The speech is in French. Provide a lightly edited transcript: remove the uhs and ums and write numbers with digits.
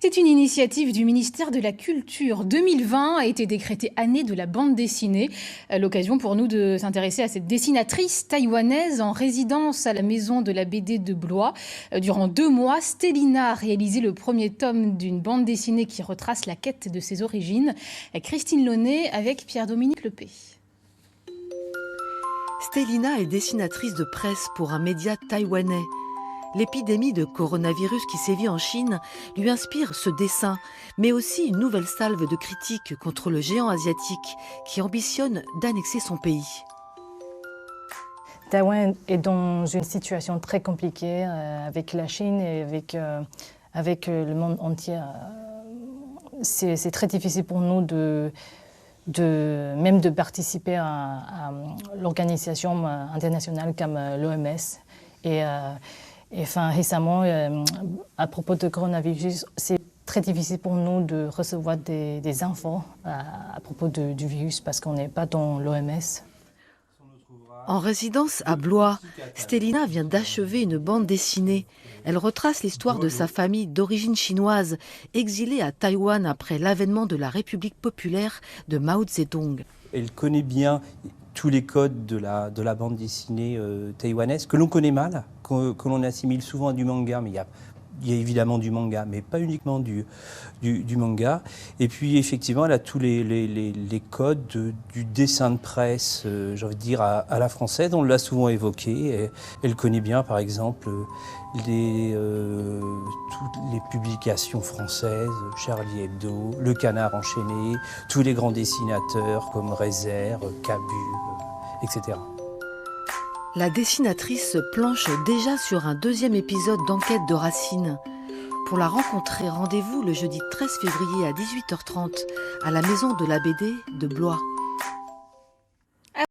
C'est une initiative du ministère de la Culture. 2020 a été décrétée année de la bande dessinée. L'occasion pour nous de s'intéresser à cette dessinatrice taïwanaise en résidence à la maison de la BD de Blois. Durant 2 mois, Stélina a réalisé le premier tome d'une bande dessinée qui retrace la quête de ses origines. Christine Launay avec Pierre-Dominique Lepay. Stélina est dessinatrice de presse pour un média taïwanais. L'épidémie de coronavirus qui sévit en Chine lui inspire ce dessin, mais aussi une nouvelle salve de critiques contre le géant asiatique qui ambitionne d'annexer son pays. Taïwan est dans une situation très compliquée avec la Chine et avec le monde entier. C'est très difficile pour nous même de participer à l'organisation internationale comme l'OMS. Et récemment, à propos de coronavirus, c'est très difficile pour nous de recevoir des infos à propos du virus parce qu'on n'est pas dans l'OMS. En résidence à Blois, Stélina vient d'achever une bande dessinée. Elle retrace l'histoire de sa famille d'origine chinoise, exilée à Taïwan après l'avènement de la République populaire de Mao Zedong. Elle connaît bien tous les codes de la bande dessinée taïwanaise, que l'on connaît mal, que l'on assimile souvent à du manga, mais il y a évidemment du manga, mais pas uniquement du manga. Et puis effectivement, elle a tous les codes du dessin de presse, j'ai envie de dire, à la française. On l'a souvent évoqué. Elle connaît bien, par exemple, toutes les publications françaises, Charlie Hebdo, Le Canard enchaîné, tous les grands dessinateurs comme Rézère, Cabu, etc. La dessinatrice planche déjà sur un 2e épisode d'Enquête de Racine. Pour la rencontrer, rendez-vous le jeudi 13 février à 18h30 à la maison de la BD de Blois.